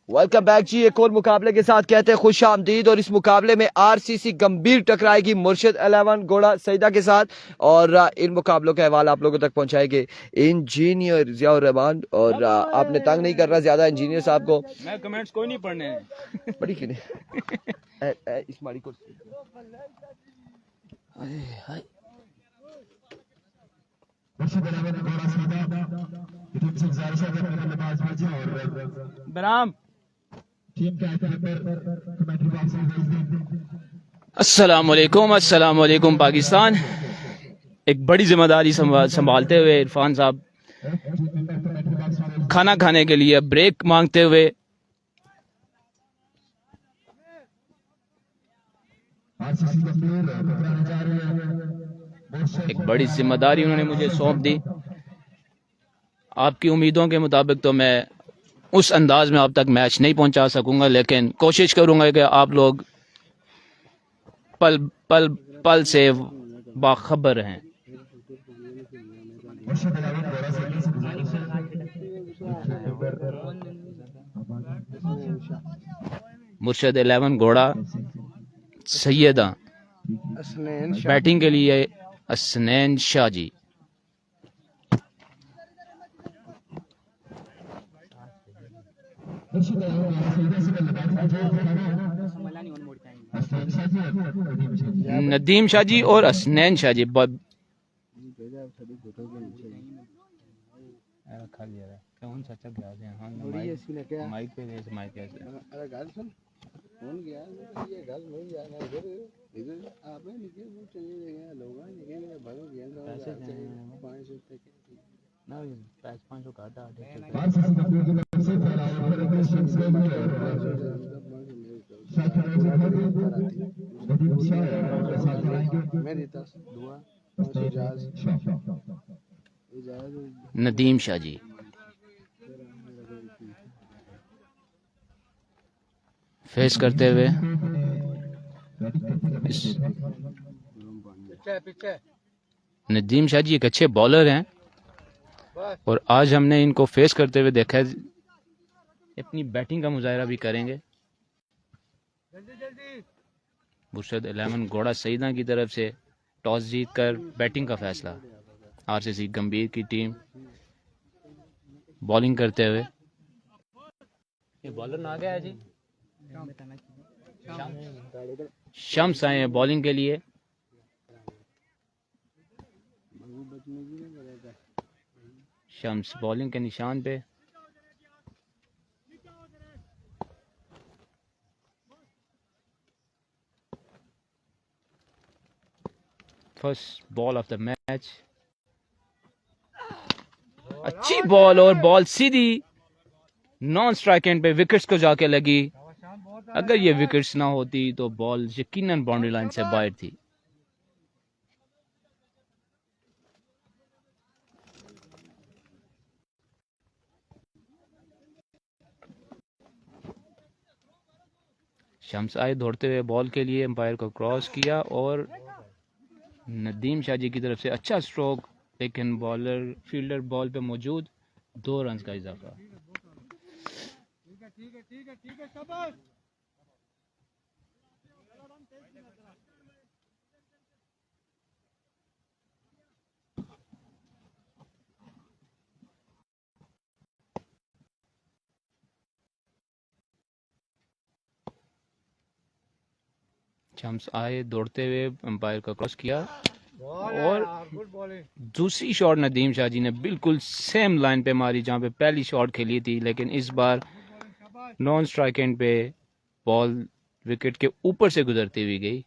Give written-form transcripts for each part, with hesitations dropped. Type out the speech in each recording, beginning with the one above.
Welcome back जी। एक और मुकाबले के साथ कहते हैं खुश आमदीद। और इस मुकाबले में आरसीसी गंभीर टकराएगी मुर्शिद 11 घोड़ा सईदा के साथ। और इन मुकाबलों का हवाला आप लोगों तक पहुंचाएंगे इंजीनियर जियाउर रहमान। और आपने तंग नहीं करना ज्यादा इंजीनियर साहब को। मैं कमेंट्स कोई नहीं पढ़ने बड़ी क्यों नहीं इस माड़ी को बराम। अस्सलामुअलैकुम पाकिस्तान। एक बड़ी जिम्मेदारी संभालते हुए इरफान साहब खाना खाने के लिए ब्रेक मांगते हुए एक बड़ी जिम्मेदारी उन्होंने मुझे सौंप दी। आपकी उम्मीदों के मुताबिक तो मैं उस अंदाज में आप तक मैच नहीं पहुंचा सकूंगा, लेकिन कोशिश करूंगा कि आप लोग पल पल पल से बाखबर रहें। मुर्शिद 11 घोड़ा सैयदा बैटिंग के लिए असनैन शाह जी। नदीम शाह जी और असनैन शाह जी। नदीम शाह जी फेस करते हुए नदीम शाह जी एक अच्छे बॉलर हैं और आज हमने इनको फेस करते हुए देखा है। अपनी बैटिंग का मुजाहरा भी करेंगे। मुर्शिद 11 घोड़ा सईदा की तरफ से टॉस जीतकर बैटिंग का फैसला। आरसीसी गंभीर की टीम बॉलिंग करते हुए। ये बॉलर ना गया है जी। शम्स आए हैं बॉलिंग के लिए। शम्स बॉलिंग के निशान पे। First ball of the match. अच्छी बॉल और ball Sidhi non strike and पे विकेट्स को जाके लगी। अगर ये विकेट्स ना होती तो बॉल यकीनन बाउंड्री लाइन से बाहर थी। शम्स आए दौड़ते हुए बॉल के लिए एम्पायर को क्रॉस किया और नदीम शाह जी की तरफ से अच्छा स्ट्रोक, लेकिन बॉलर फील्डर बॉल पे मौजूद। 2 रन का इजाफा। शम्स आए दौड़ते हुए एम्पायर का क्रॉस किया और दूसरी शॉट नदीम शाह जी ने बिल्कुल सेम लाइन पे मारी जहां पे पहली शॉट खेली थी, लेकिन इस बार नॉन स्ट्राइक एंड पे बॉल विकेट के ऊपर से गुजरती हुई गई।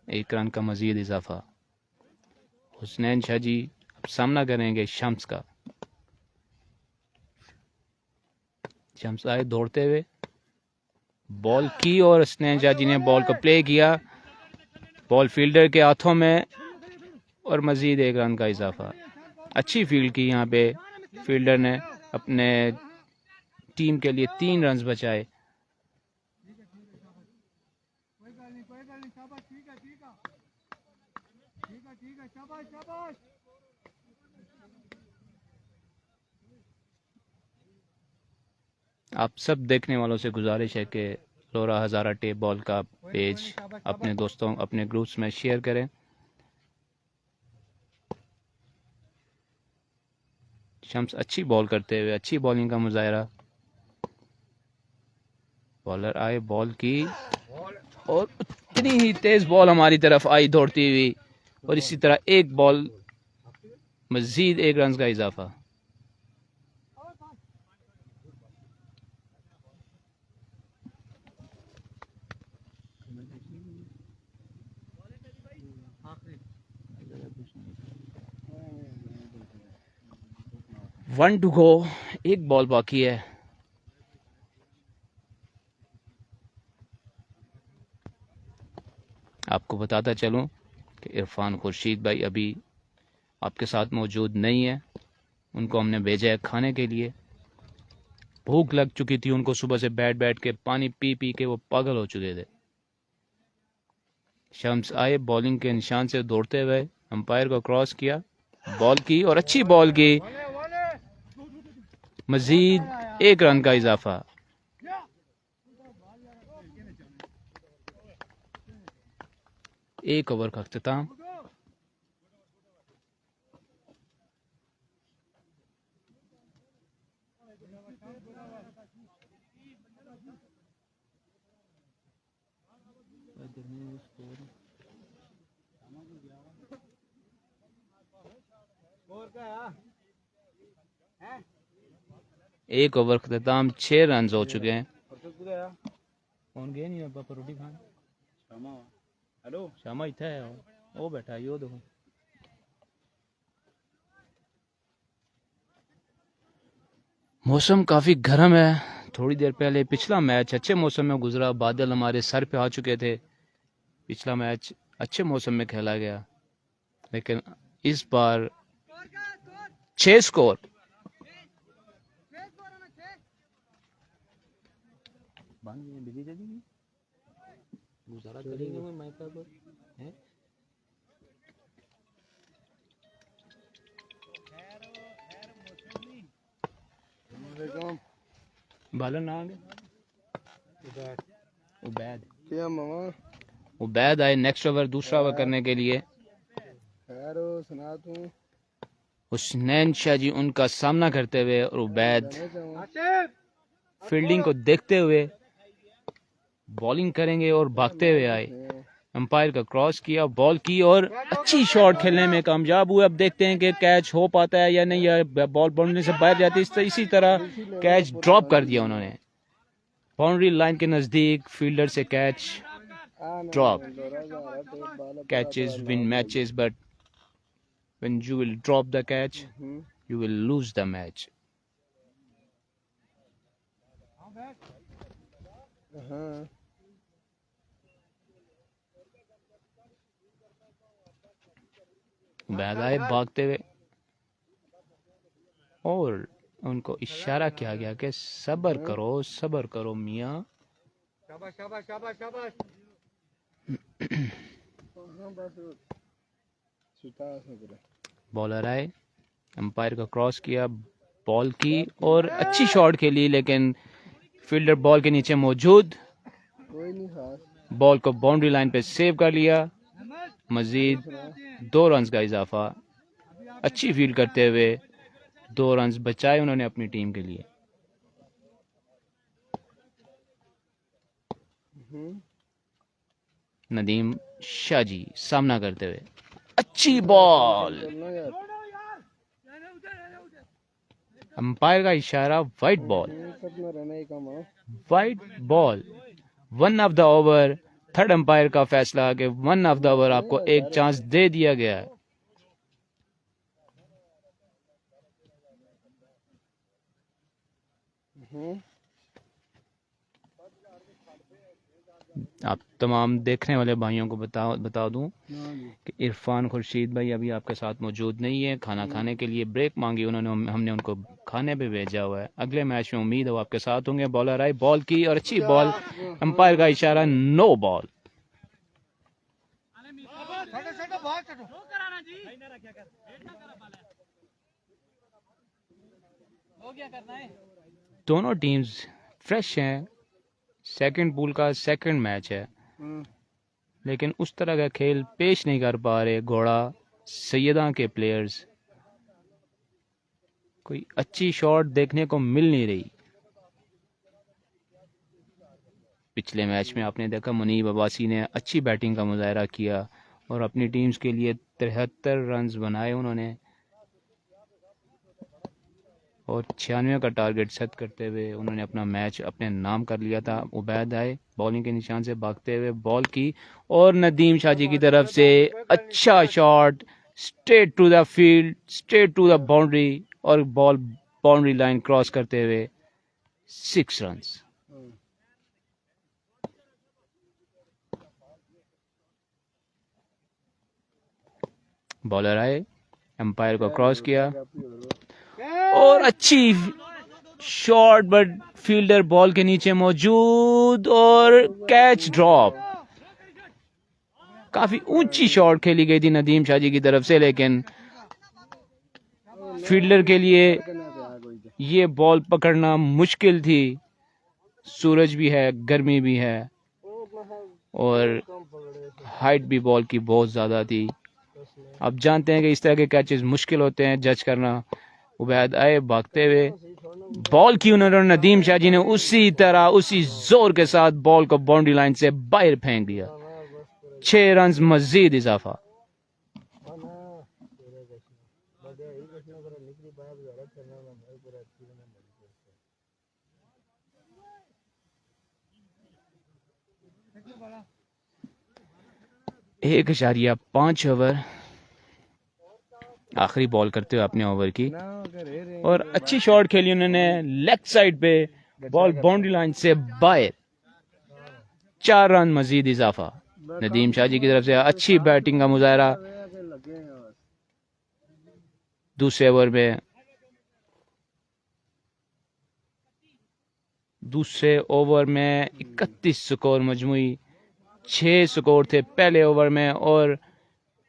1 रन का मजीद इजाफा। हुसनैन शाह जी अब सामना करेंगे शम्स का। शम्स आए दौड़ते हुए बॉल की और हुसनैन शाह जी ने बॉल को प्ले किया। बॉल फील्डर के हाथों में और मजीद 1 रन का इजाफा। अच्छी फील्ड की यहाँ पे फील्डर ने अपने टीम के लिए 3 रन बचाए। आप सब देखने वालों से गुजारिश है कि लोरा हज़ारा टेप बॉल का पेज अपने दोस्तों अपने ग्रुप्स में शेयर करें। शम्स अच्छी बॉल करते हुए अच्छी बॉलिंग का मुजाहरा। बॉलर आए, बॉल की और इतनी ही तेज बॉल हमारी तरफ आई दौड़ती हुई और इसी तरह एक बॉल मजीद एक रन का इजाफा। वन टू गो, एक बॉल बाकी है। आपको बताता चलूं कि इरफान खुर्शीद भाई अभी आपके साथ मौजूद नहीं है। उनको हमने भेजा है खाने के लिए। भूख लग चुकी थी उनको, सुबह से बैठ बैठ के पानी पी पी के वो पागल हो चुके थे। शम्स आए, बॉलिंग के निशान से दौड़ते हुए अंपायर को क्रॉस किया, बॉल की और अच्छी बॉल की, मजीद एक रन का इजाफा। एक ओवर का अख्ताम। एक ओवर का अख्ताम, 6 रन हो चुके हैं। कौन गया नहीं पापा रोटी खाने? हेलो शामा इतना है वो बैठा यो देखो। मौसम काफ़ी गर्म है। थोड़ी देर पहले पिछला मैच अच्छे मौसम में गुजरा, बादल हमारे सर पे आ चुके थे। पिछला मैच अच्छे मौसम में खेला गया, लेकिन इस बार 6 स्कोर। गुजारा करेंगे वो माइका पर है? बालन ना आगे उबैद क्या मामा उबैद आए नेक्स्ट ओवर, दूसरा ओवर करने के लिए। खैर हो सुना तू हुसनैन शाह जी उनका सामना करते हुए और उबैद फील्डिंग को देखते हुए बॉलिंग करेंगे और भागते हुए आए। अंपायर का क्रॉस किया, बॉल की और अच्छी शॉट खेलने में कामयाब हुए। अब देखते हैं कि कैच हो पाता है या नहीं, या बॉल बाउंड्री से बाहर जाती है। इसी तरह कैच ड्रॉप कर दिया उन्होंने बाउंड्री लाइन के नजदीक। फील्डर से catch drop. Catches win matches, but when you will drop the catch you will lose the match. हाँ बैद आए भागते हुए और उनको इशारा किया गया कि सबर करो मियाँ। शाबाश शाबाश शाबाश शाबाश हाँ बस सुता है। बॉलर आए, अंपायर का क्रॉस किया, बॉल की और अच्छी शॉट खेली, लेकिन फील्डर बॉल के नीचे मौजूद। कोई नहीं खास बॉल को बाउंड्री लाइन पे सेव कर लिया। मजीद 2 रन का इजाफा। अच्छी फील्ड करते हुए 2 रन बचाए उन्होंने अपनी टीम के लिए। नदीम शाह जी सामना करते हुए, अच्छी बॉल। अंपायर का इशारा, white ball. White ball, 1 of the over. Third umpire का फैसला कि 1 ऑफ द ओवर आपको एक चांस दे दिया गया है। आप तमाम देखने वाले भाइयों को बता दूं कि इरफान खुर्शीद भाई अभी आपके साथ मौजूद नहीं है। खाना खाने के लिए ब्रेक मांगी उन्होंने, हमने उनको खाने पे भेजा हुआ है। अगले मैच में उम्मीद है वो आपके साथ होंगे। बॉलर आए, बॉल की और अच्छी बॉल। अंपायर का इशारा, नो बॉल। दोनों टीम्स फ्रेश हैं, सेकंड पूल का सेकंड मैच है, लेकिन उस तरह का खेल पेश नहीं कर पा रहे घोड़ा सैयदा के प्लेयर्स। कोई अच्छी शॉट देखने को मिल नहीं रही। पिछले मैच में आपने देखा मुनीब अब्बासी ने अच्छी बैटिंग का मुजाहरा किया और अपनी टीम्स के लिए 73 रन्स बनाए उन्होंने, और 96 का टारगेट सेट करते हुए उन्होंने अपना मैच अपने नाम कर लिया था। उबैद आए बॉलिंग के निशान से भागते हुए बॉल की, और नदीम शाजी की तरफ से अच्छा shot straight to the field, straight to the boundary, और बॉल बाउंड्री लाइन क्रॉस करते हुए 6 रन्स। बॉलर आए, एम्पायर को क्रॉस किया और अच्छी शॉट, बट फील्डर बॉल के नीचे मौजूद और कैच ड्रॉप। काफी ऊंची शॉट खेली गई थी नदीम शाजी की तरफ से, लेकिन फील्डर के लिए ये बॉल पकड़ना मुश्किल थी। सूरज भी है, गर्मी भी है और हाइट भी बॉल की बहुत ज्यादा थी। अब जानते हैं कि इस तरह के कैचेस मुश्किल होते हैं जज करना। उबैद आए भागते हुए, बॉल की उन्होंने, नदीम शाजी ने उसी तरह उसी जोर के साथ बॉल को बाउंड्री लाइन से बाहर फेंक दिया। 6 रन्स मजीद इजाफा। एक 1.5 ओवर आखिरी बॉल करते हुए अपने ओवर की, और अच्छी शॉट खेली उन्होंने लेग साइड पे, बॉल बाउंड्री लाइन से बाहर। 4 रन मजीद इजाफा। नदीम शाजी की तरफ से अच्छी बैटिंग का मुजाहरा। दूसरे ओवर में 31 स्कोर मजमुई, 6 स्कोर थे पहले ओवर में और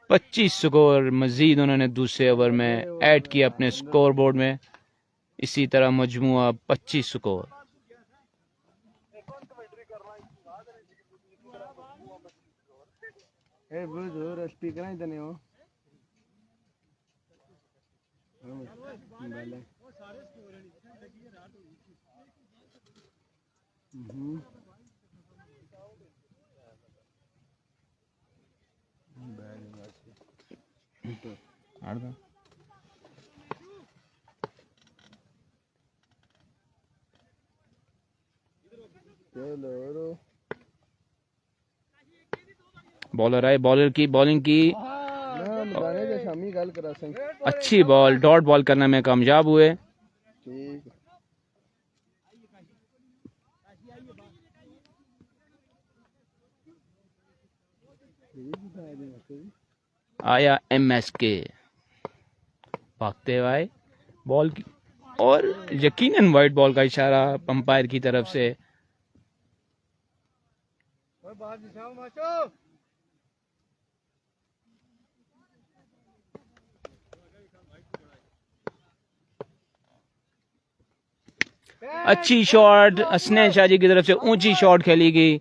25 स्कोर मजीद उन्होंने दूसरे ओवर में ऐड किया अपने स्कोर बोर्ड में। इसी तरह मजमुआ 25 स्कोर। बॉलर आए, बॉलर की बॉलिंग की अच्छी बॉल, डॉट बॉल करने में कामयाब हुए। आया MSK भागते हुए आए बॉल की, और यकीनन वाइट बॉल का इशारा अंपायर की तरफ से। अच्छी शॉट हसनैन शाजी की तरफ से, ऊंची शॉट खेली गई।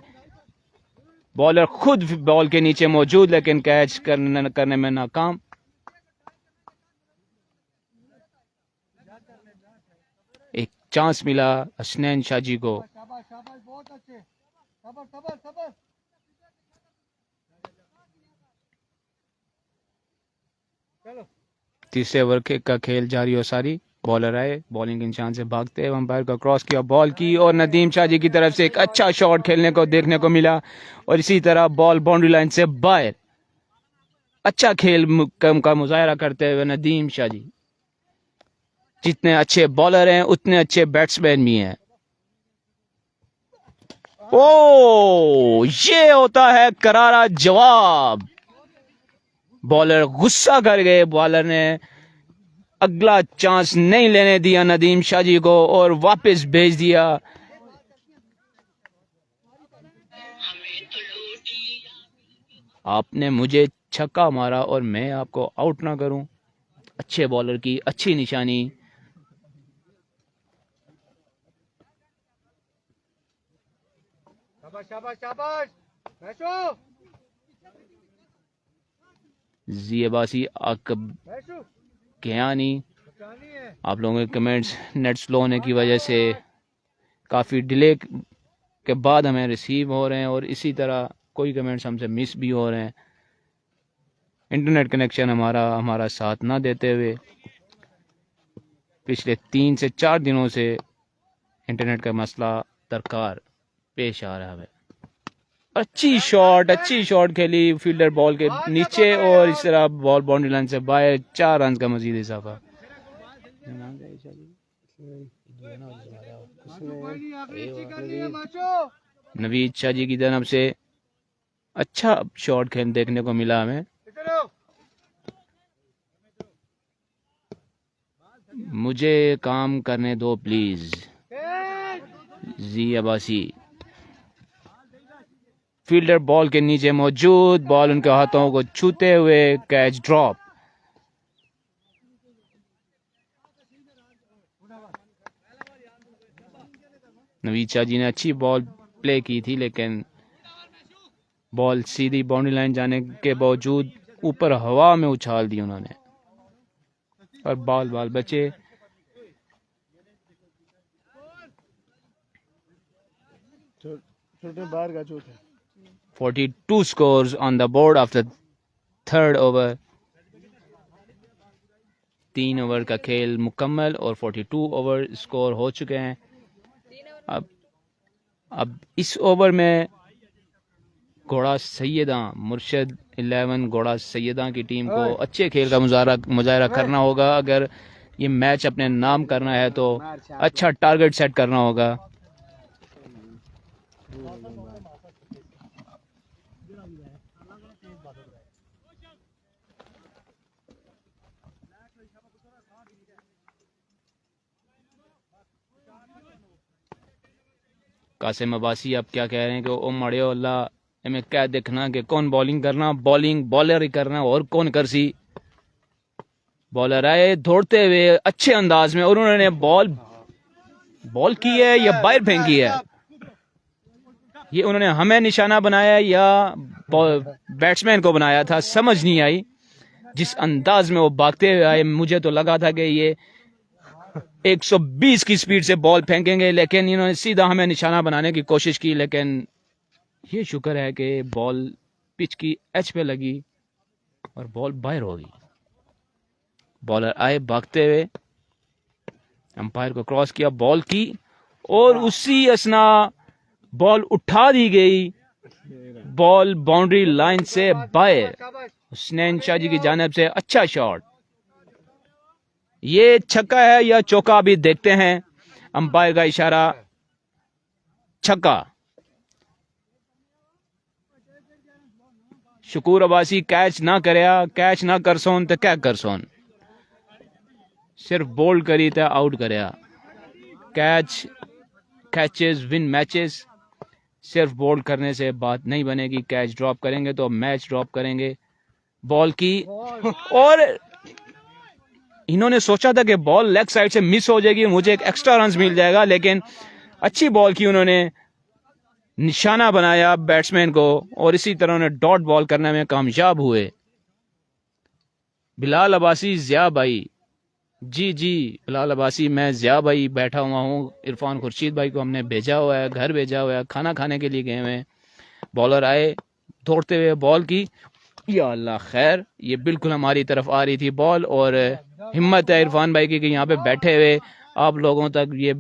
बॉलर खुद बॉल के नीचे मौजूद, लेकिन कैच करने में नाकाम। एक चांस मिला हसनैन शाजी को। तीसरे ओवर का खेल जारी हो सारी। बॉलर आए, बॉलिंग के निशान से भागते हुए अंपायर को क्रॉस किया, बॉल की, और नदीम शाजी की तरफ से एक अच्छा शॉट खेलने को देखने को मिला, और इसी तरह बॉल बाउंड्री लाइन से बाहर। अच्छा खेल का मुजाहरा करते हुए नदीम शाजी। जितने अच्छे बॉलर हैं उतने अच्छे बैट्समैन भी हैं। ओ, ये होता है करारा जवाब। बॉलर गुस्सा कर गए, बॉलर ने अगला चांस नहीं लेने दिया नदीम शाजी को और वापस भेज दिया। आपने मुझे छक्का मारा और मैं आपको आउट ना करूं। अच्छे बॉलर की अच्छी निशानी। जी अब्बासी आकब कियानी। आप लोगों के कमेंट्स नेट स्लो होने की वजह से काफ़ी डिले के बाद हमें रिसीव हो रहे हैं और इसी तरह कोई कमेंट्स हमसे मिस भी हो रहे हैं, इंटरनेट कनेक्शन हमारा साथ ना देते हुए। पिछले 3 से 4 दिनों से इंटरनेट का मसला दरकार पेश आ रहा है। अच्छी शॉट खेली फील्डर बॉल के नीचे और इस तरह बॉल बाउंड्री लाइन से बाहर, 4 रन का मजीद इजाफा। नवीद शाह जी की तरफ से अच्छा शॉट खेल देखने को मिला हमें। मुझे काम करने दो प्लीज। जी अब्बासी फील्डर बॉल के नीचे मौजूद, बॉल उनके हाथों को छूते हुए कैच ड्रॉप। नवीद शाह जी ने अच्छी बॉल प्ले की थी लेकिन बॉल सीधी बाउंड्री लाइन जाने के बावजूद ऊपर हवा में उछाल दी उन्होंने और बॉल बचे। छोटे बाहर का चौथा 42 scores on the board after third over। 3 over का खेल मुकम्मल और 42 ओवर स्कोर हो चुके हैं। अब इस ओवर में घोड़ा सैयदा मुर्शद 11 घोड़ा सैयदा की टीम को अच्छे खेल का मुजाहरा करना होगा। अगर ये मैच अपने नाम करना है तो अच्छा टारगेट सेट करना होगा। कासिम अब्बासी अब क्या कह रहे हैं कि ओ मड़ियो अल्लाह हमें क्या देखना कि कौन बॉलिंग करना, बॉलिंग बॉलर ही करना और कौन कर सी। बॉलर आए दौड़ते हुए अच्छे अंदाज में और उन्होंने बॉल की है या बाहर फेंकी है, ये उन्होंने हमें निशाना बनाया या बैट्समैन को बनाया था, समझ नहीं आई। जिस अंदाज में वो भागते हुए आए मुझे तो लगा था कि ये 120 की स्पीड से बॉल फेंकेंगे, लेकिन इन्होंने सीधा हमें निशाना बनाने की कोशिश की। लेकिन ये शुक्र है कि बॉल पिच की एज पे लगी और बॉल बाहर हो गई। बॉलर आए भागते हुए, अंपायर को क्रॉस किया, बॉल की और उसी असना बॉल उठा दी गई। बॉल बाउंड्री लाइन से बाहर, हुसनैन शाह जी की जानिब से अच्छा शॉट। ये छक्का है या चौका अभी देखते हैं। अंपायर का इशारा छक्का। शकूर अब्बासी कैच ना करया, कैच ना कर सोन तो क्या कर सोन, सिर्फ बोल्ड करी तो आउट करया। कैचेस विन मैचेस, सिर्फ बोल्ड करने से बात नहीं बनेगी। कैच ड्रॉप करेंगे तो मैच ड्रॉप करेंगे। बॉल की और इन्होंने सोचा था कि बॉल लेग साइड से मिस हो जाएगी, मुझे एक एक्स्ट्रा रन मिल जाएगा, लेकिन अच्छी बॉल की उन्होंने निशाना बनाया बैट्समैन को और इसी तरह उन्हें डॉट बॉल करने में कामयाब हुए। बिलाल अब्बासी जिया भाई, जी बिलाल अब्बासी, मैं जिया भाई बैठा हुआ हूँ। इरफान खुर्शीद भाई को हमने भेजा हुआ है, घर भेजा हुआ है, खाना खाने के लिए गए हुए हैं। बॉलर आए दौड़ते हुए, बॉल की, या अल्लाह खैर, ये बिल्कुल हमारी तरफ आ रही थी बॉल। और हिम्मत है इरफान भाई की कि यहाँ पे बैठे हुए आप लोगों तक ये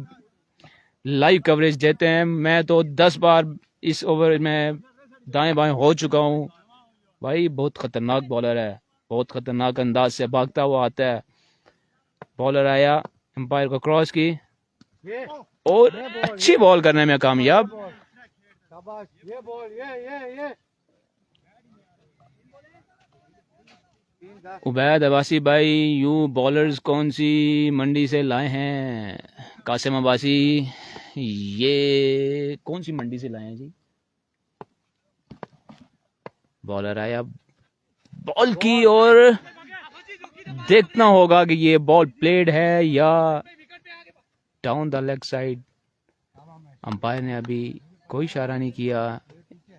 लाइव कवरेज देते हैं। मैं तो 10 बार इस ओवर में दाएं बाएं हो चुका हूँ। भाई बहुत खतरनाक बॉलर है, बहुत खतरनाक अंदाज से भागता हुआ आता है। बॉलर आया, एम्पायर को क्रॉस की और अच्छी बॉल करने में कामयाब। उबैद अब्बासी भाई, यू बॉलर्स कौन सी मंडी से लाए हैं? कासिम अब्बासी, ये कौन सी मंडी से लाए हैं जी? बॉलर आया, बॉल की और देखना होगा कि ये बॉल प्लेड है या down the leg side. Umpire ने अभी कोई इशारा नहीं किया,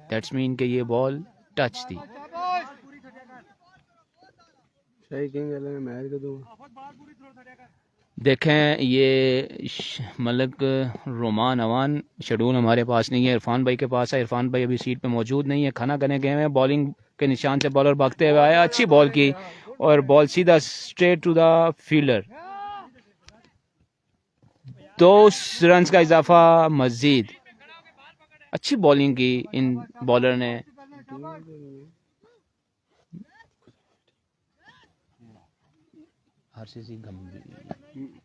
दैट्स मीन कि ये बॉल टच थी। सही कहेंगे मैं मैच को दूँ देखें ये मलक रोमान अवान शेड्यूल हमारे पास नहीं है, इरफान भाई के पास है। इरफान भाई अभी सीट पे मौजूद नहीं है, खाना खाने गए हैं। बॉलिंग के निशान से बॉलर भागते हुए आया, अच्छी बॉल की और बॉल सीधा straight to the fielder. 2 run का इजाफा मजीद। अच्छी बॉलिंग की इन बॉलर ने।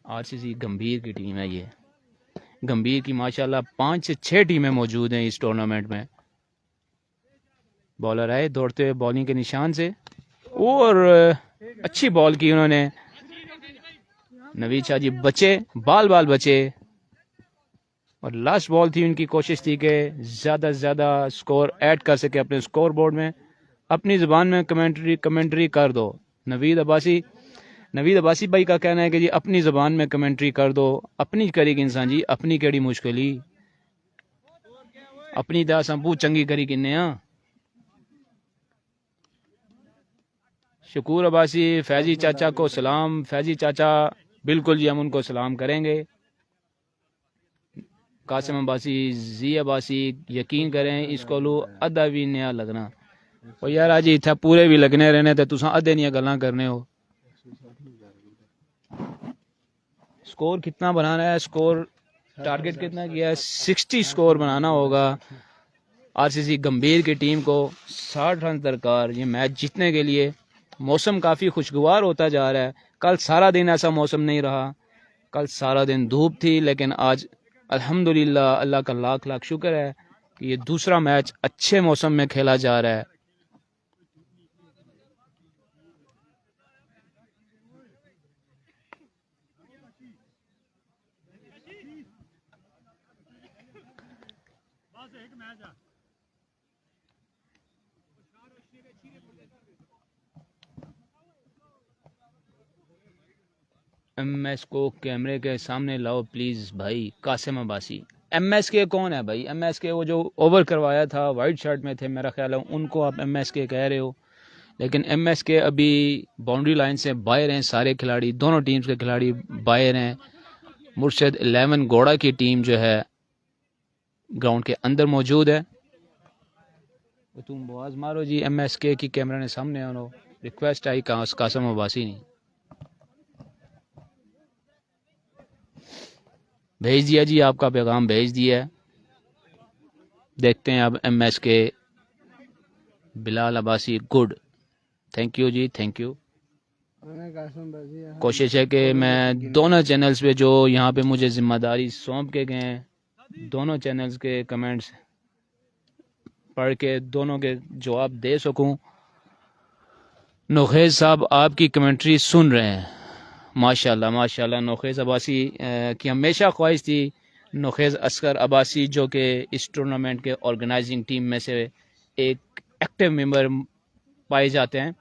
आरसीसी गंभीर की टीम है ये। गंभीर की माशाल्लाह 5 से 6 टीमें मौजूद हैं इस टूर्नामेंट में। बॉलर आए दौड़ते हुए बॉलिंग के निशान से और अच्छी बॉल की उन्होंने। नवीद शाह जी बचे, बाल बाल बचे और लास्ट बॉल थी, उनकी कोशिश थी कि ज़्यादा से ज़्यादा स्कोर ऐड कर सके अपने स्कोर बोर्ड में। अपनी ज़ुबान में कमेंट्री कर दो। नवीद अब्बासी भाई का कहना है कि जी अपनी ज़ुबान में कमेंट्री कर दो। अपनी करी इंसान जी, अपनी केड़ी मुश्किली, अपनी दा संभू चंगी करी किन्ने आ। शकूर अब्बासी, फैजी चाचा को सलाम। फैजी चाचा बिल्कुल जी हम उनको सलाम करेंगे। कासिम अब्बासी, जी अब्बासी, यकीन करें इसको लो अद्धा भी नया लगना। और यार आज इत्थे पूरे भी लगने रहने ते तुसां अद्धे निया गल्लां करने हो। स्कोर कितना बनाना है, स्कोर टारगेट कितना किया है? 60 स्कोर बनाना होगा। आरसीसी गंभीर की टीम को 60 रन दरकार ये मैच जीतने के लिए। मौसम काफ़ी खुशगवार होता जा रहा है। कल सारा दिन ऐसा मौसम नहीं रहा, कल सारा दिन धूप थी, लेकिन आज अल्हम्दुलिल्लाह अल्लाह का लाख लाख शुक्र है कि ये दूसरा मैच अच्छे मौसम में खेला जा रहा है। एमएस को कैमरे के सामने लाओ प्लीज भाई। कासिम अब्बासी, एमएसके कौन है भाई? एमएसके वो जो ओवर करवाया था, वाइट शर्ट में थे, मेरा ख्याल है उनको आप एमएसके कह रहे हो। लेकिन एमएसके अभी बाउंड्री लाइन से बाहर हैं। सारे खिलाड़ी, दोनों टीम्स के खिलाड़ी बाहर हैं। मुर्शद 11 घोड़ा की टीम जो है ग्राउंड के अंदर मौजूद है। तो तुम आवाज मारो जी, एमएसके की कैमरा ने सामने आनो। रिक्वेस्ट आई कासिम अब्बासी ने भेज दिया जी, आपका पैगाम भेज दिया है। देखते हैं अब MSK. Bilal Abbasi good, thank you जी, थैंक यू। कोशिश है कि मैं दोनों चैनल्स पे जो यहाँ पे मुझे जिम्मेदारी सौंप के गए हैं, दोनों चैनल्स के कमेंट्स पढ़ के दोनों के जवाब दे सकूं। नोखेज साहब आपकी कमेंट्री सुन रहे हैं, माशाल्लाह माशाल्लाह। नोखेज अब्बासी की हमेशा ख्वाहिश थी, नोखेज असगर अब्बासी जो कि इस टूर्नामेंट के ऑर्गेनाइजिंग टीम में से एक एक्टिव मेंबर पाए जाते हैं,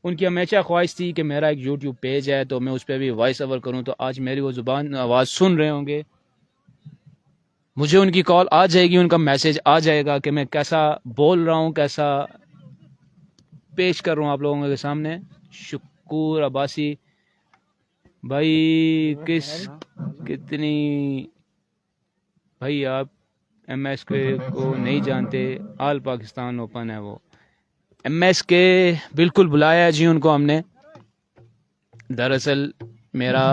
उनकी हमेशा ख्वाहिश थी कि मेरा एक यूट्यूब पेज है तो मैं उस पर भी वॉइस ओवर करूं। तो आज मेरी वो ज़ुबान आवाज़ सुन रहे होंगे, मुझे उनकी कॉल आ जाएगी, उनका मैसेज आ जाएगा कि मैं कैसा बोल रहा हूं, कैसा पेश कर रहा हूं आप लोगों के सामने। शकूर अब्बासी भाई, कितनी भाई आप एमएसके को नहीं जानते, आल पाकिस्तान ओपन है वो। एमएसके बिल्कुल बुलाया जी उनको हमने। दरअसल मेरा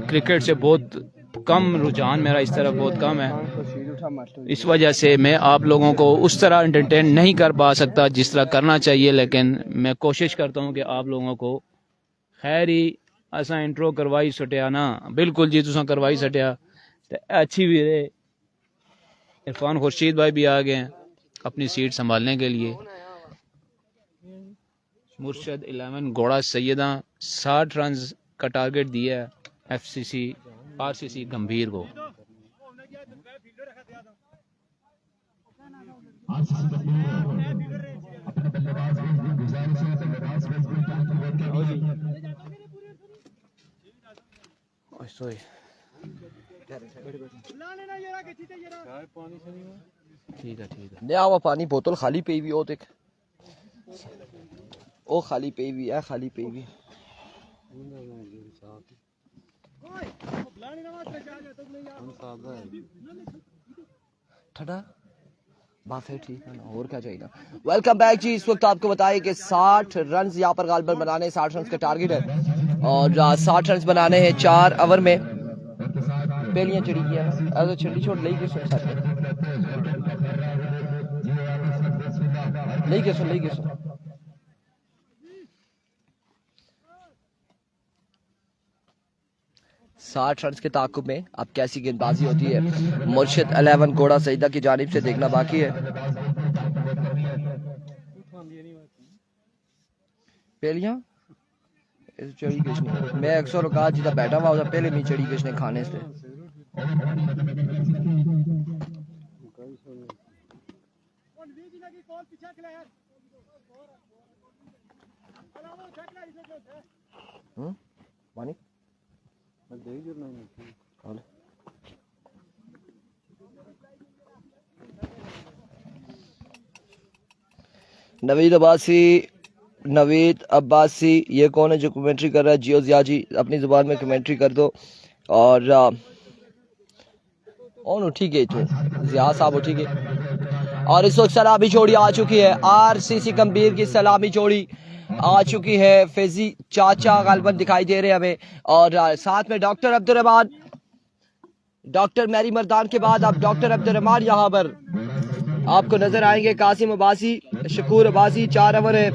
क्रिकेट से बहुत कम रुझान, मेरा इस तरफ बहुत कम है, इस वजह से मैं आप लोगों को उस तरह एंटरटेन नहीं कर पा सकता जिस तरह करना चाहिए। लेकिन मैं कोशिश करता हूं कि आप लोगों को खैर ही असा इंट्रो करवाई सटिया ना। बिल्कुल जी, तुसा करवाई सटिया ते अच्छी भी रहे। इरफान खुर्शीद भाई भी आ गए हैं अपनी सीट संभालने के लिए। मुर्शद 11 घोड़ा सैयदा 60 रन का टारगेट दिया है एफसीसी आरसीसी गंभीर को। ठीक है ठीक है। ले आओ पानी, बोतल खाली पी हुई हो देख, ओ खाली पी हुई है, खाली पी हुई। ठंडा बात है, ठीक है ना, और क्या चाहिए। वेलकम बैक जी। इस वक्त आपको बताएं कि 60 रन यहाँ पर गालबन बनाने, 60 रन का टारगेट है और 60 रन बनाने हैं 4 ओवर में। पहलियां चढ़ी गया अगर छड़ी छोड़ ले के सुन सकते ले के सुन 60 रन के ताकुब में अब कैसी गेंदबाजी होती है। मुर्शिद 11 घोड़ा सईदा की जानिब से देखना बाकी है। पहलियां चढ़ी किसने, मैं अक्सर कहा जितना बैठा हुआ था पहले नहीं चढ़ी किसने खाने से। पानी नवीद अब्बासी ये कौन है जो कमेंट्री कर रहा है? जियो जिया जी अपनी जुबान में कमेंट्री कर दो। और ठीक है तो जिया साहब ठीक है। और इस वक्त सलामी जोड़ी आ चुकी है, आरसीसी गंभीर की सलामी जोड़ी आ चुकी है। फैजी चाचा गालबन दिखाई दे रहे हैं हमें और साथ में doctor Abdurrahman, doctor Mary Mardan के बाद अब डॉक्टर अब्दुर्रहमान यहाँ पर आपको नजर आएंगे। कासिम अब्बासी, शकूर अब्बासी 4 ओवर है,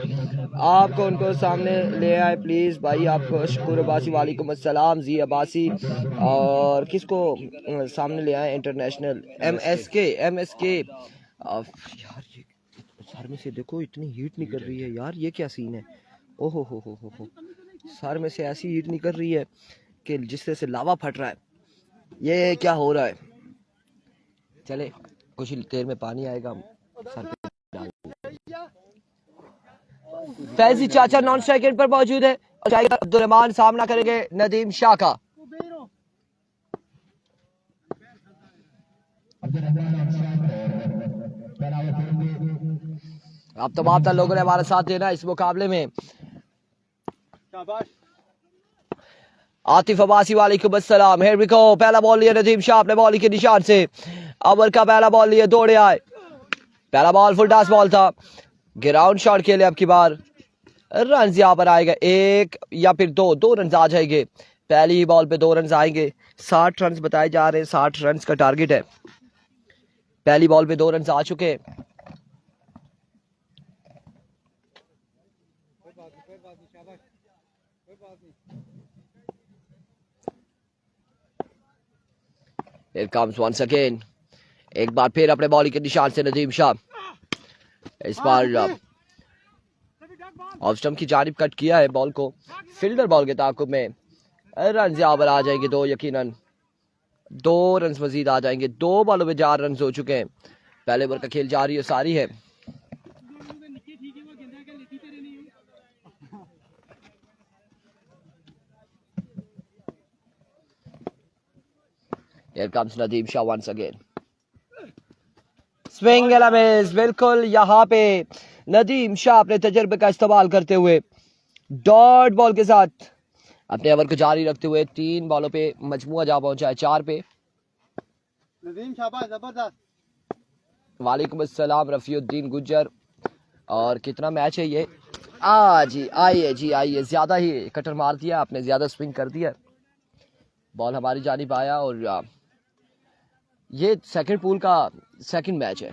आपको उनको सामने ले आए प्लीज भाई। आपको शकूर अब्बासी वालेकुम अस्सलाम जी अब्बासी, और किसको सामने ले आए? इंटरनेशनल एमएसके यार ये सर में से देखो इतनी हीट निकल रही है यार, ये क्या सीन है? ओहो हो सर में से ऐसी हीट निकल रही है कि जिससे से लावा फट रहा है। ये क्या हो रहा है? चले कुछ ही देर में पानी आएगा सर पे डाल। फैजी चाचा नॉन स्ट्राइक पर मौजूद है और अब्दुर्रहमान सामना करेंगे नदीम शाह का। अब तमाम लोगों ने हमारा साथ देना इस मुकाबले में। आतिफ अब्बासी वालेकुम अस्सलाम। Here we go. पहला बॉल लिया नदीम शाह अपने बॉलिंग के निशान से, ओवर का पहला बॉल लिया, दौड़े आए। पहला बॉल फुल टॉस बॉल था, ग्राउंड शॉट खेले। अब की बार रन यहाँ पर आएगा 1 या फिर 2 रन आ जाएंगे। पहली ही बॉल पे 2 रन आएंगे। 60 रन बताए जा रहे हैं, 60 रन का टारगेट है। पहली बॉल पे 2 रन आ चुके हैं। Here comes once again, एक बार फिर अपने बॉलिंग के निशान से नदीम शाह। इस बार ऑफ स्टंप की जानिब कट किया है बॉल को, फील्डर बॉल के ताकुब में। रन यहाँ पर आ जाएंगे 2, यकीनन 2 रन मजीद आ जाएंगे। 2 बॉलों में 4 रन हो चुके हैं। पहले ओवर का खेल जारी है, सारी है। Here comes Nadeem Shah once again. Swing and a miss, बिल्कुल यहाँ पे नदीम शाह अपने तजर्बे का इस्तेमाल करते हुए डॉट बॉल के साथ अपने ओवर को जारी रखते हुए 3 बॉलों पे मजमुआ जा पहुंचा है 4 पे। नदीम शाबाश जबरदस्त। वालेकुम अस्सलाम रफीउद्दीन गुज्जर। और कितना मैच है ये? जी आइए ज्यादा ही कटर मार दिया आपने, ज्यादा स्विंग कर दिया। बॉल हमारी जानिब आया और ये सेकंड पूल का सेकंड मैच है।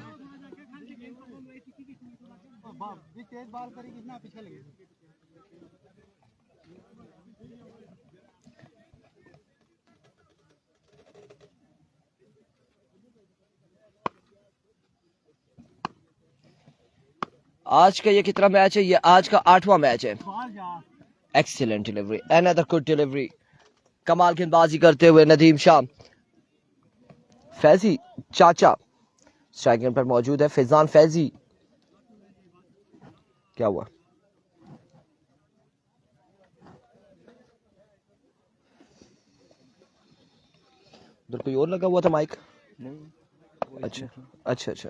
आज का ये कितना मैच है? ये आज का 8वां मैच है। Excellent delivery, another good delivery. कमाल गेंदबाजी करते हुए नदीम शाह। फैजी चाचा स्ट्राइक पर मौजूद है। फैजान फैजी, क्या हुआ? उधर कोई और लगा हुआ था माइक? अच्छा अच्छा अच्छा।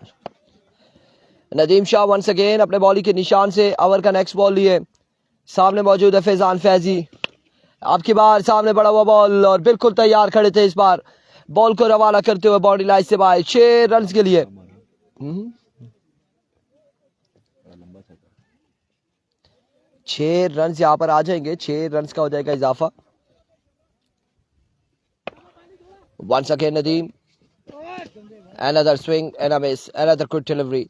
नदीम शाह वंस अगेन अपने बॉली के निशान से ओवर का नेक्स्ट बॉल लिए। सामने मौजूद है फैजान फैजी। आपकी बार सामने बड़ा हुआ बॉल और बिल्कुल तैयार खड़े थे इस बार बॉल को रवाना करते हुए बाउंड्री लाइन से बाहर 6 रन के लिए। 6 रन यहां पर आ जाएंगे, 6 रन का हो जाएगा इजाफा। Once again Nadeem, another swing and a miss, another good delivery,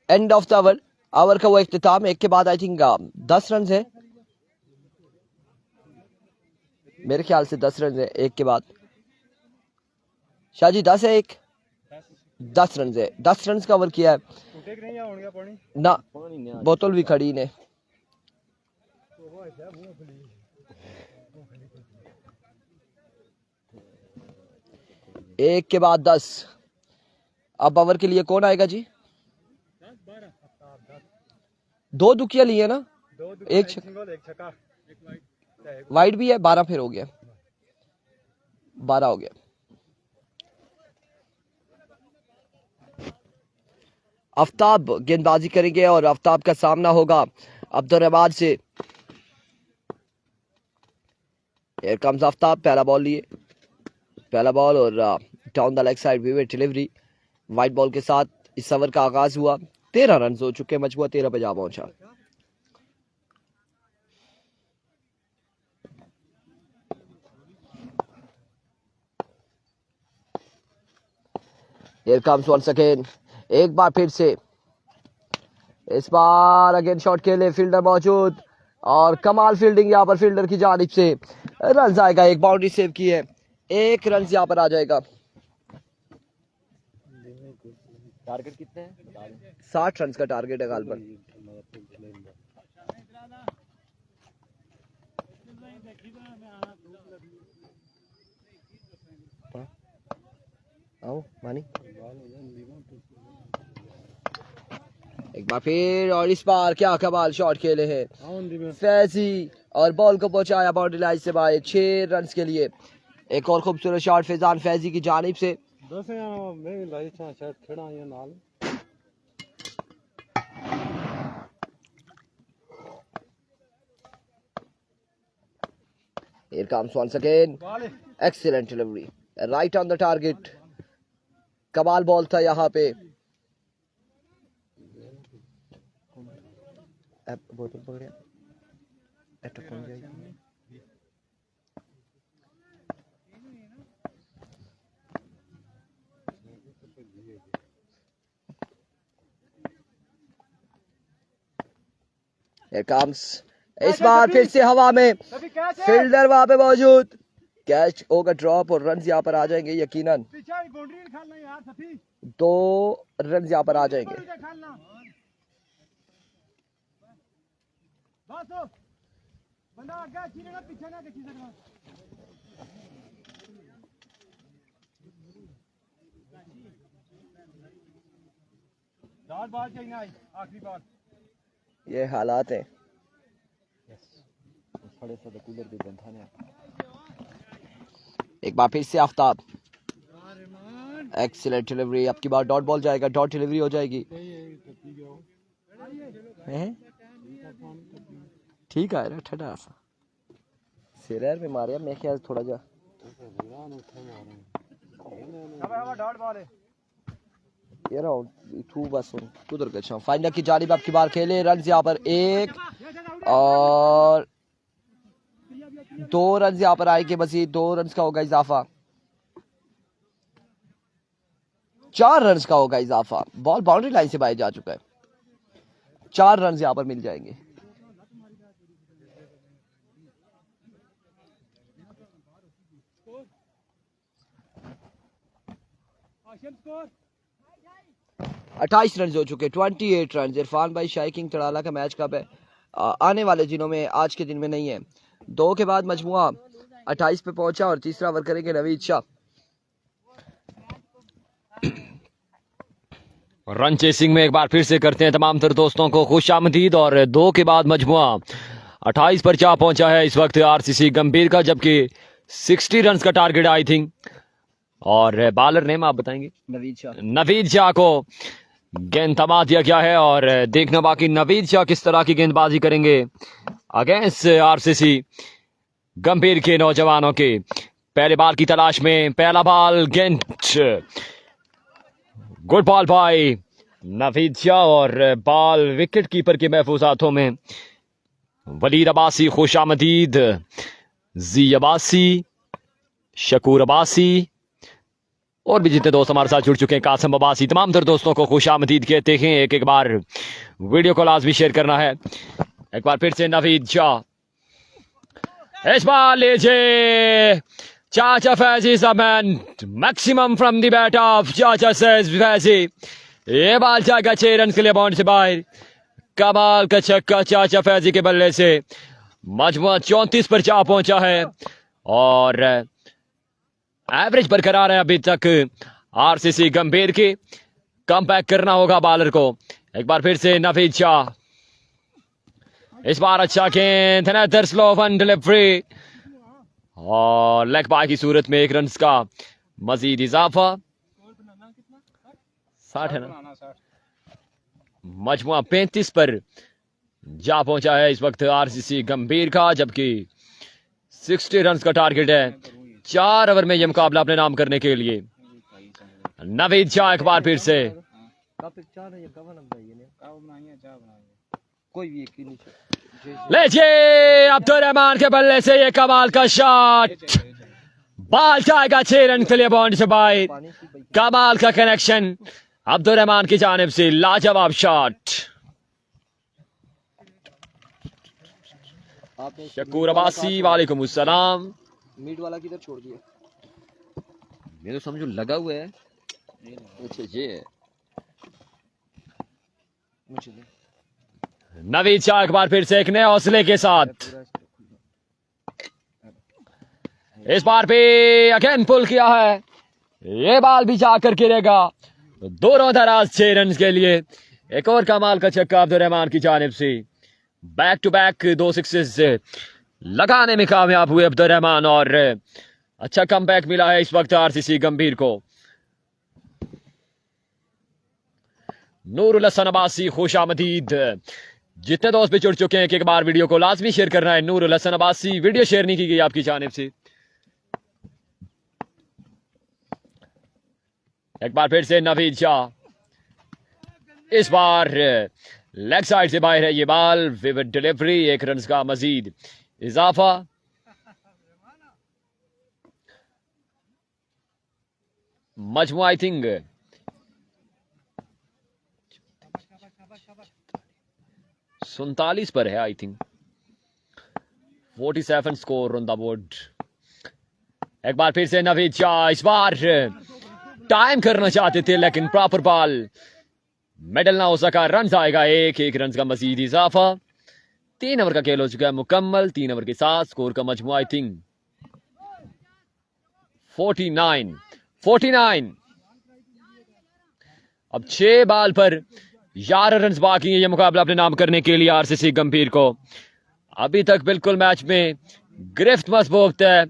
end of the over। Over का वो इख्तिताम, एक के बाद आई थिंक 10 रन है मेरे ख्याल से, 10 रन है एक के बाद। शाहजी 10 है एक, 10 रन है, 10 रन का ओवर किया है ना। बोतल भी खड़ी ने। एक के बाद 10। अब ओवर के लिए कौन आएगा जी? 2 दुखिया लिए ना, एक छक्का वाइड भी है, 12 फिर हो गया, 12 हो गया। आफ्ताब गेंदबाजी करेंगे और आफ्ताब का सामना होगा अब्दुर्रहमान से। Here comes आफ्ताब, पहला बॉल लिए, पहला बॉल और डाउन द लेग साइड विवेट डिलीवरी। वाइट बॉल के साथ इस ओवर का आगाज हुआ। 13 रन हो चुके, मजबूर 13 पे जा पहुंचा। Here comes once again, एक बार फिर से, इस बार अगेन शॉट के लिए फील्डर मौजूद और कमाल फील्डिंग यहाँ पर फील्डर की जानिब से। रन आएगा, एक बाउंड्री सेव की है, 1 रन यहाँ पर आ जाएगा। टारगेट कितने हैं? 60 रन का टारगेट है गालबन। आओ मानी, एक बार फिर और इस बार क्या कमाल शॉट खेले हैं फैजी और बॉल को पहुंचाया बाउंड्री लाइन से बाहर 6 रन के लिए। एक और खूबसूरत शॉट फैजान फैजी की जानिब से। Here comes once again, excellent delivery, right on the target, कमाल बॉल था यहाँ पे। बोतल पकड़िया, Here comes, इस बार फिर से हवा में, फील्डर वहां पे मौजूद, कैच होगा ड्रॉप और रन यहाँ पर आ जाएंगे यकीनन। 2 रन यहाँ पर आ जाएंगे। ये हालात हैं। एक बार फिर से आफ्ताब, एक्सीलेंट डिलीवरी, आपकी बार डॉट बॉल जाएगा, डॉट डिलीवरी हो जाएगी। ठीक है ठंडा सा सिर में मारे मैं ख्याल थोड़ा जा यार तू बस कुदर गया। फाइनल की जानिब आपकी बार खेले, रन यहाँ पर 1 और 2 रन यहाँ पर आएंगे, बस ये 2 रन का होगा इजाफा, 4 रन का होगा इजाफा। बॉल बाउंड्री लाइन से बाहर जा चुका है, 4 रन यहाँ पर मिल जाएंगे। स्कोर 28 रन हो चुके, 28 रन। इरफान भाई शाही किंग तड़ाला का मैच कब है? आने वाले दिनों में, आज के दिन में नहीं है। 2 के बाद मजमुआ 28 पे पहुंचा और तीसरा ओवर करेंगे नवीद शाह। रन चेसिंग में एक बार फिर से करते हैं तमाम तर दोस्तों को खुशामदीद। और 2 के बाद मजमुआ 28 पर जा पहुंचा है इस वक्त आरसीसी गंभीर का, जबकि 60 रन का टारगेट आई थिंक और बॉलर नेम आप बताएंगे? नवीद शाह। नवीद शाह को गेंद थमा दिया गया है और देखना बाकी नवीद शाह किस तरह की गेंदबाजी करेंगे अगेंस्ट आरसीसी गंभीर के नौजवानों के। पहले बॉल की तलाश में पहला बॉल, गेंद, good ball by Naveed Shah और बॉल विकेट कीपर के महफूज हाथों में। वलीद अब्बासी, खुशामदीद, जी अब्बासी, शकूर अब्बासी और भी जितने दोस्त हमारे साथ जुड़ चुके हैं, कासिम अब्बासी, तमाम तर दोस्तों को खुशामदीद कहते हैं। एक एक बार वीडियो को लाजमी शेयर करना है। एक बार फिर से नवीद शाह, इस बार लीजिए चाचा Faizi man, maximum from the bat of चाचा सेज फैजी। ये बॉल जाएगा 6 रन के लिए बाउंड से बाहर। कमाल का छक्का चाचा फैजी के बल्ले से। मजमुआ 34 पर जा पहुंचा है और एवरेज बरकरार है अभी तक आरसीसी गंभीर की। कम बैक करना होगा बॉलर को। एक बार फिर से नवीद शाह, इस बार अच्छा गेंद, अनदर स्लो वन डिलीवरी और लेग बाय की सूरत में 1 रन का मजीद इजाफा। 60 है ना? मजमुआ 35 पर जा पहुंचा है इस वक्त आरसीसी गंभीर का, जबकि 60 रन का टारगेट है 4 ओवर में यह मुकाबला अपने नाम करने के लिए। नवीद शाह एक बार फिर से, कोई भी एक नहीं। लीजिए अब्दुल रहमान के बल्ले से ये कमाल का शॉट, बॉल जाएगा 6 रन के लिए बाउंड से बाहर। कमाल का कनेक्शन अब्दुल रहमान की जानिब से, लाजवाब शॉट। शकूर अब्बासी, वालेकुम अस्सलाम। मीट वाला किधर छोड़ दिया? मैं तो समझो लगा हुआ है। अच्छा ये है। नवीद शाह एक बार फिर से एक नए हौसले के साथ, इस बार भी अगेन पुल किया है। ये बॉल भी जाकर गिरेगा, दोनों दराज 6 रन के लिए। एक और कमाल का छक्का अब्दुल रहमान की जानिब से। बैक टू बैक 2 सिक्सेस लगाने में कामयाब हुए अब्दुल रहमान और अच्छा कमबैक मिला है इस वक्त आरसीसी गंभीर को। नूरुल हसन अब्बासी, खुशामदीद। जितने दोस्त भी जुड़ चुके हैं, एक बार वीडियो को लाजमी शेयर करना है। नूरुल हसन अब्बासी, वीडियो शेयर नहीं की गई आपकी जानिब से। एक बार फिर से नवीद शाह, इस बार लेग साइड से बाहर है ये बॉल, विविड डिलीवरी, 1 रन का मजीद इजाफा। मजमुआ आई थिंक 47 पर है, I think 47 score on the board. एक बार फिर से नवीद शाह, इस बार टाइम करना चाहते थे लेकिन प्रॉपर बॉल मेडल ना हो सका। रन आएगा 1 रन का मजीद इजाफा। 3 ओवर का खेल हो चुका है मुकम्मल। 3 ओवर के साथ स्कोर का मजमुआ आई थिंक 49। अब 6 बॉल पर 11 रन बाकी है ये मुकाबला अपने नाम करने के लिए आरसीसी गंभीर को। अभी तक बिल्कुल मैच में गिरफ्त मजबूत है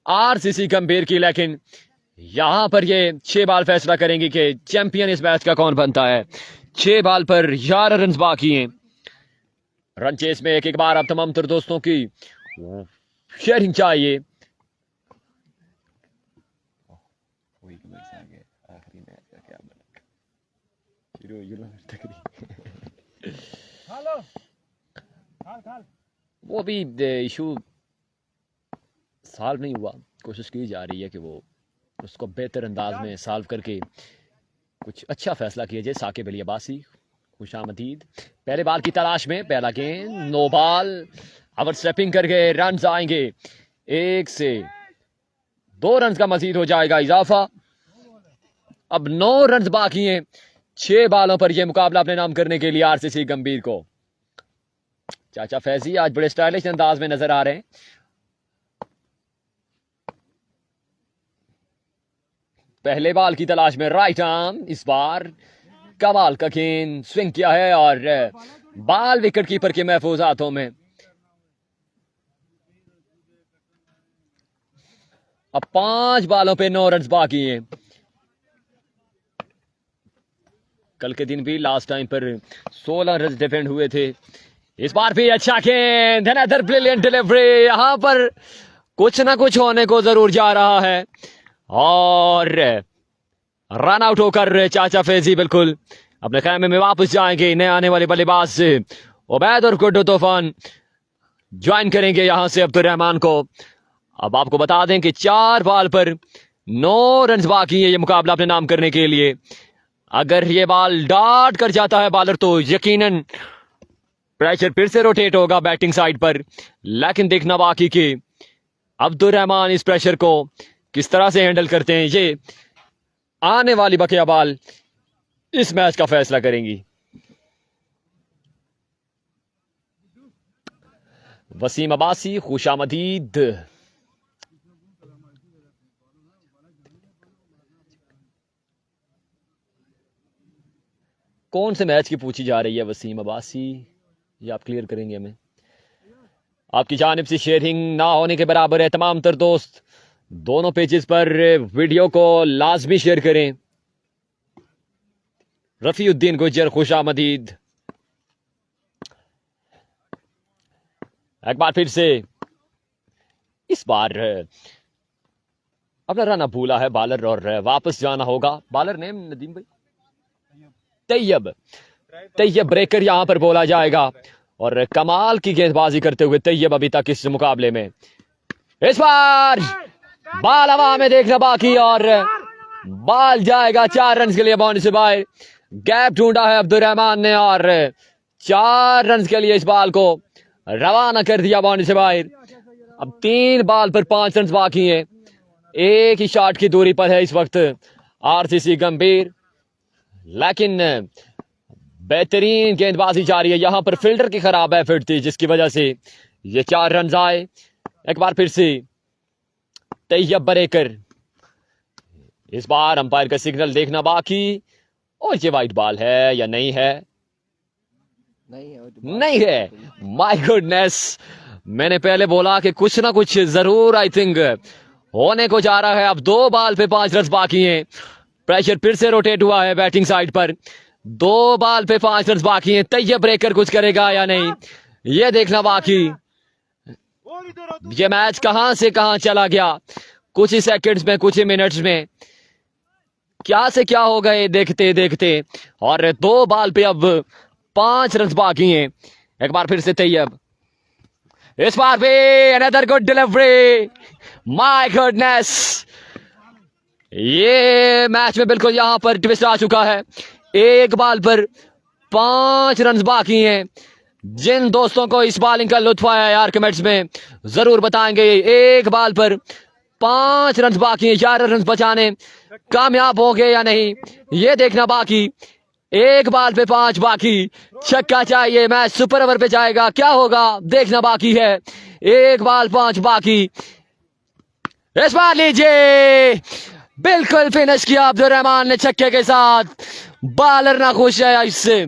आरसीसी गंभीर की, लेकिन यहां पर ये 6 बॉल फैसला करेंगे कि चैंपियन इस मैच का कौन बनता है। 6 बॉल पर 11 रन बाकी हैं। रन चेस में एक बार आप तमाम तर दोस्तों की शेयरिंग चाहिए। वो भी इशू सॉल्व नहीं हुआ, कोशिश की जा रही है कि वो उसको बेहतर अंदाज में सॉल्व करके कुछ अच्छा फैसला किया जाए। साकिब अली अब्बासी, खुशामदीद, पहले बॉल की तलाश में, पहला गेंद, नो बॉल, ओवर स्टेपिंग करके रन आएंगे। 1 से 2 रन का मजीद हो जाएगा इजाफा। अब 9 रन बाकी हैं 6 बॉलों पर यह मुकाबला अपने नाम करने के लिए आरसीसी गंभीर को। चाचा फैजी आज बड़े स्टाइलिश अंदाज में नजर आ रहे हैं। पहले बॉल की तलाश में राइट आर्म, इस बार कमाल का गेंद स्विंग किया है और बॉल विकेट कीपर के महफूज हाथों में। अब 5 बालों पे 9 रन बाकी हैं। कल के दिन भी लास्ट टाइम पर 16 रन डिफेंड हुए थे। इस बार भी अच्छा गेंद, अनदर ब्रिलियंट डिलीवरी। यहां पर कुछ ना कुछ होने को जरूर जा रहा है और रन आउट होकर चाचा फैजी बिल्कुल अपने खैमे में वापस जाएंगे। नए आने वाले बल्लेबाज उबैद और गुड्डू तूफान ज्वाइन करेंगे यहां से अब्दुल रहमान को। अब आपको बता दें कि 4 बॉल पर 9 रन बाकी है ये मुकाबला अपने नाम करने के लिए। अगर ये बॉल डॉट कर जाता है बॉलर तो यकीनन प्रेशर फिर से रोटेट होगा बैटिंग साइड पर। लेकिन देखना बाकी कि अब्दुल रहमान इस प्रेशर को किस तरह से हैंडल करते हैं। ये आने वाली बकिया बॉल इस मैच का फैसला करेंगी। वसीम अब्बासी, खुशामदीद, कौन से मैच की पूछी जा रही है वसीम अब्बासी, ये आप क्लियर करेंगे हमें। आपकी जानिब से शेयरिंग ना होने के बराबर है। तमाम तर दोस्त दोनों पेजेस पर वीडियो को लाजमी शेयर करें। रफीउद्दीन गुज्जर, खुशामदीद। एक बार फिर से इस बार अपना रन भूला है बॉलर और वापस जाना होगा। बॉलर नेम नदीम भाई, तैयब ब्रेकर यहां पर बोला जाएगा और कमाल की गेंदबाजी करते हुए तैयब अभी तक इस मुकाबले में। इस बार बॉल हवा में देखना बाकी और बॉल जाएगा 4 रन के लिए बाउंड्री से बाहर। गैप ढूंढा है अब्दुल रहमान ने और 4 रन के लिए इस बॉल को रवाना कर दिया बाउंड्री से बाहर। अब 3 बॉल पर 5 रन बाकी हैं। एक ही शॉट की दूरी पर है इस वक्त आरसीसी गंभीर, लेकिन बेहतरीन गेंदबाजी जारी है। यहां पर फील्डर की खराब एफर्ट थी जिसकी वजह से ये 4 रन आए। एक बार फिर से तैयब ब्रेकर, इस बार अंपायर का सिग्नल देखना बाकी। और ये वाइट बॉल है या नहीं है? नहीं है। माय गुडनेस, मैंने पहले बोला कि कुछ ना कुछ जरूर आई थिंक होने को जा रहा है। अब 2 बॉल पे 5 रन बाकी हैं। प्रेशर फिर से रोटेट हुआ है बैटिंग साइड पर। 2 बॉल पे 5 रन बाकी हैं। तैयब ब्रेकर कुछ करेगा या नहीं, ये देखना बाकी। ये मैच कहां से कहां चला गया, कुछ ही सेकंड्स में, कुछ ही मिनट्स में क्या से क्या हो गए देखते देखते। और 2 बॉल पे अब 5 रन बाकी हैं। एक बार फिर से तैयब, इस बार भी another good delivery. My goodness, ये मैच में बिल्कुल यहां पर ट्विस्ट आ चुका है। 1 बॉल पर 5 रन बाकी हैं। जिन दोस्तों को इस बॉलिंग का लुत्फ आया है यार कमेंट्स में जरूर बताएंगे। 1 बॉल पर 5 रन बाकी हैं। 11 रन बचाने कामयाब हो गए या नहीं, ये देखना बाकी। 1 बॉल पे 5 बाकी, छक्का चाहिए, मैच सुपर ओवर पे जाएगा, क्या होगा देखना बाकी है। 1 बॉल 5 बाकी। इस बार लीजिए, बिल्कुल फिनिश किया अब्दुल रहमान ने छक्के के साथ। बॉलर ना खुश है इससे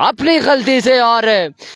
अपनी गलती से और